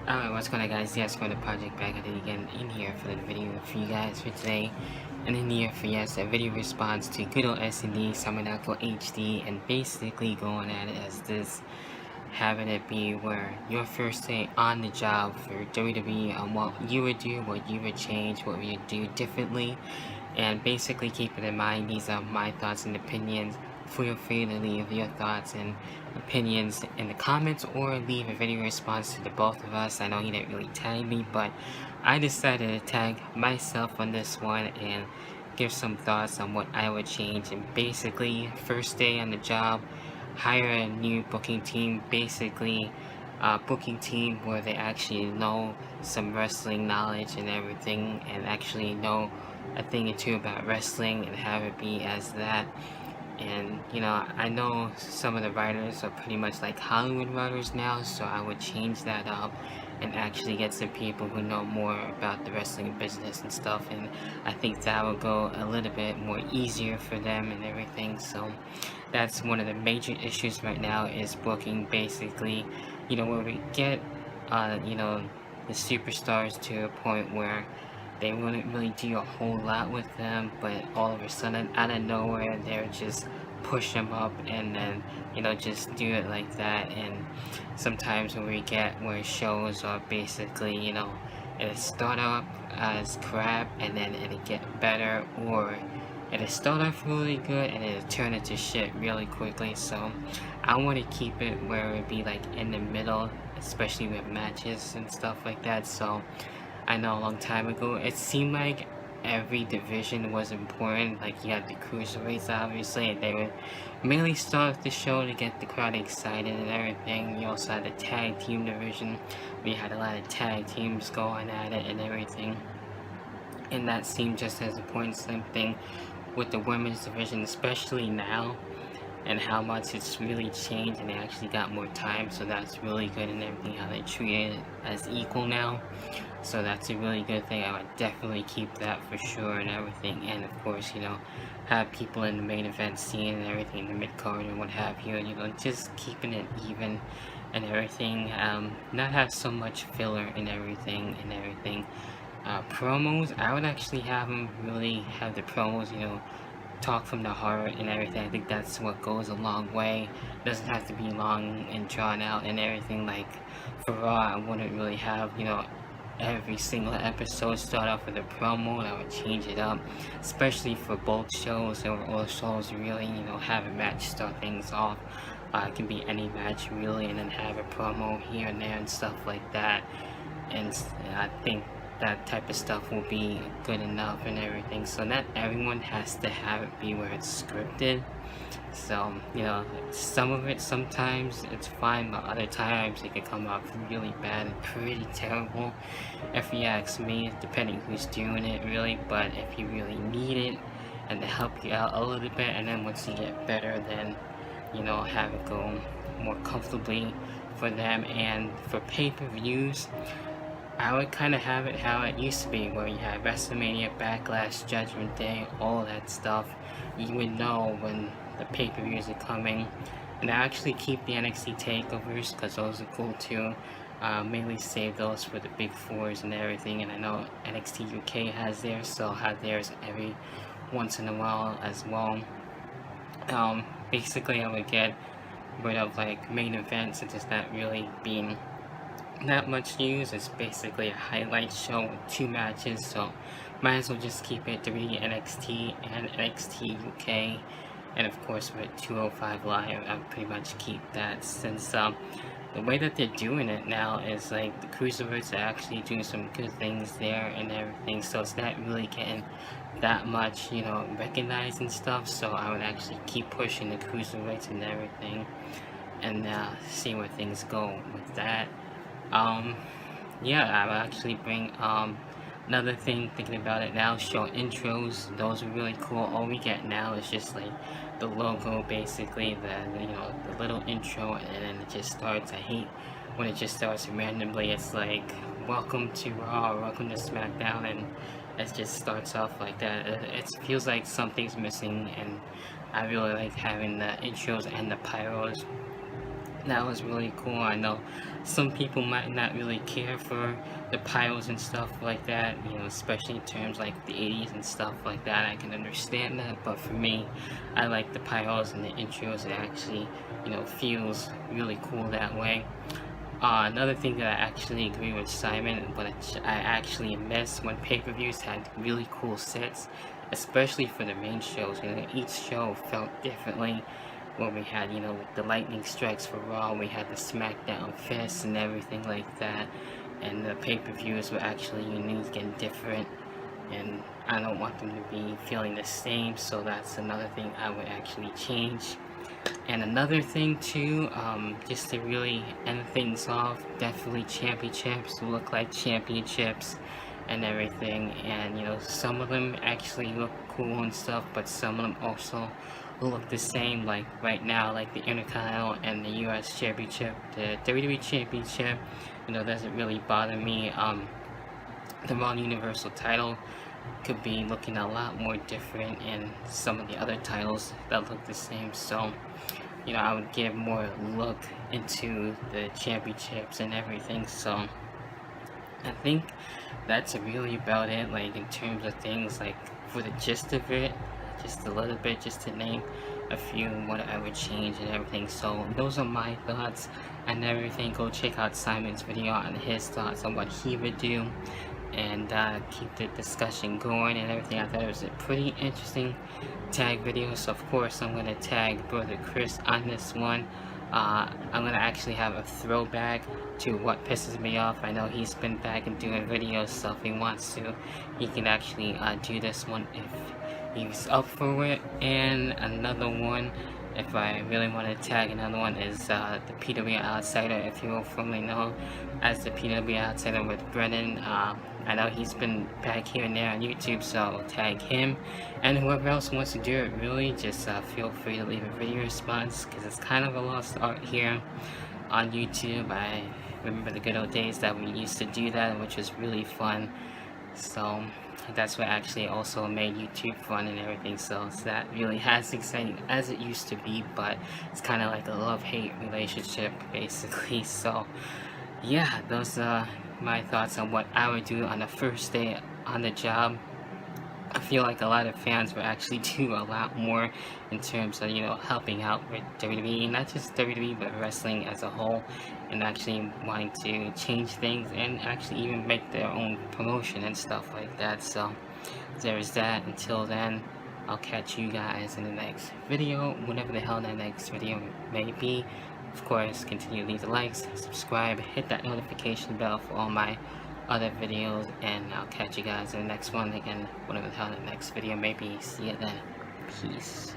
Alright, what's going on, guys? Yes, SimonNicolHD back at it again in here for the video for you guys for today. And in here for a video response to good old S&D, SimonNicolHD, and basically going at it as this, having it be where your first day on the job for WWE, on what you would do, what you would change, what you would do differently, and basically keeping in mind these are my thoughts and opinions. Feel free to leave your thoughts and opinions in the comments or leave a video response to the both of us. I know he didn't really tag me, but I decided to tag myself on this one and give some thoughts on what I would change. And basically, first day on the job, hire a new booking team, basically booking team where they actually know some wrestling knowledge and everything, and actually know a thing or two about wrestling, and have it be as that. And I know some of the writers are pretty much like Hollywood writers now, so I would change that up and actually get some people who know more about the wrestling business and stuff, and I think that will go a little bit more easier for them and everything. So that's one of the major issues right now, is booking, basically, where we get the superstars to a point where they wouldn't really do a whole lot with them, but all of a sudden, out of nowhere, they're just push them up and then just do it like that. And sometimes when we get where shows are basically it'll start up as crap and then it'll get better, or it'll start off really good and it'll turn into shit really quickly. So I want to keep it where it'd be like in the middle, especially with matches and stuff like that. So I know a long time ago it seemed like every division was important. Like, you had the cruiserweights, obviously, and they would mainly start the show to get the crowd excited and everything. You also had the tag team division. We had a lot of tag teams going at it and everything, and that seemed just as important. Same thing with the women's division, especially now, and how much it's really changed, and they actually got more time, so that's really good. And everything, how they treat it as equal now, so that's a really good thing. I would definitely keep that for sure and everything. And of course, have people in the main event scene and everything, the mid-card and what have you, and just keeping it even and everything. Not have so much filler and everything. Promos, I would actually have them really have the promos, talk from the heart and everything. I think that's what goes a long way. It doesn't have to be long and drawn out and everything. Like for Raw, I wouldn't really have every single episode start off with a promo, and I would change it up, especially for both shows or all shows. Really, have a match start things off. It can be any match really, and then have a promo here and there and stuff like that. And I think that type of stuff will be good enough and everything. So not everyone has to have it be where it's scripted. So some of it, sometimes it's fine, but other times it can come off really bad and pretty terrible, if you ask me, depending who's doing it really. But if you really need it and to help you out a little bit, and then once you get better, then have it go more comfortably for them. And for pay-per-views, I would kind of have it how it used to be, where you had WrestleMania, Backlash, Judgment Day, all that stuff. You would know when the pay-per-views are coming. And I actually keep the NXT takeovers, because those are cool too. Mainly save those for the big fours and everything. And I know NXT UK has theirs, so I'll have theirs every once in a while as well. Basically, I would get rid of like main events and just not really being not much news. It's basically a highlight show with 2 matches, so might as well just keep it 3 NXT and NXT UK. And of course with 205 Live, I would pretty much keep that, since the way that they're doing it now is like the cruiserweights are actually doing some good things there and everything, so it's not really getting that much recognized and stuff. So I would actually keep pushing the cruiserweights and everything, and see where things go with that. Yeah, I would actually bring another thing, thinking about it now, show intros. Those are really cool. All we get now is just like the logo, basically, the little intro, and then it just starts. I hate when it just starts randomly. It's like, welcome to Raw, welcome to SmackDown, and it just starts off like that. It feels like something's missing, and I really like having the intros and the pyros That was really cool. I know some people might not really care for the pyros and stuff like that, you know, especially in terms like the 80s and stuff like that. I can understand that, but for me, I like the pyros and the intros. It actually, you know, feels really cool that way. Another thing that I actually agree with Simon, but I actually miss when pay-per-views had really cool sets, especially for the main shows. You know, each show felt differently. When we had, you know, the lightning strikes for Raw, we had the SmackDown fists and everything like that, and the pay-per-views were actually unique and different. And I don't want them to be feeling the same, so that's another thing I would actually change. And another thing too, just to really end things off, definitely championships look like championships and everything. And you know, some of them actually look cool and stuff, but some of them also look the same. Like right now, like the Intercontinental and the US Championship, the WWE Championship, you know, doesn't really bother me. The Raw Universal title could be looking a lot more different, and some of the other titles that look the same. So you know, I would give more look into the championships and everything. So I think that's really about it, like in terms of things, like for the gist of it, just a little bit, just to name a few what I would change and everything. So those are my thoughts and everything. Go check out Simon's video on his thoughts on what he would do, and keep the discussion going and everything. I thought it was a pretty interesting tag video, so of course I'm going to tag brother Chris on this one. I'm going to actually have a throwback to what pisses me off. I know he's been back and doing videos, so if he wants to, he can actually do this one if he's up for it. And another one, if I really want to tag another one, is the PW Outsider, if you will formerly know as the PW Outsider with Brennan. I know he's been back here and there on YouTube, so I'll tag him. And whoever else wants to do it, really, just feel free to leave a video response, because it's kind of a lost art here on YouTube. I remember the good old days that we used to do that, which was really fun. So that's what actually also made YouTube fun and everything. So it's not really as exciting as it used to be, but it's kind of like a love-hate relationship basically. So yeah, those are my thoughts on what I would do on the first day on the job. I feel like a lot of fans will actually do a lot more in terms of, you know, helping out with WWE, not just WWE, but wrestling as a whole, and actually wanting to change things and actually even make their own promotion and stuff like that. So there's that. Until then, I'll catch you guys in the next video, whatever the hell that next video may be. Of course, continue to leave the likes, subscribe, hit that notification bell for all my other videos, and I'll catch you guys in the next one again, whatever the hell the next video may be. See you then. Peace.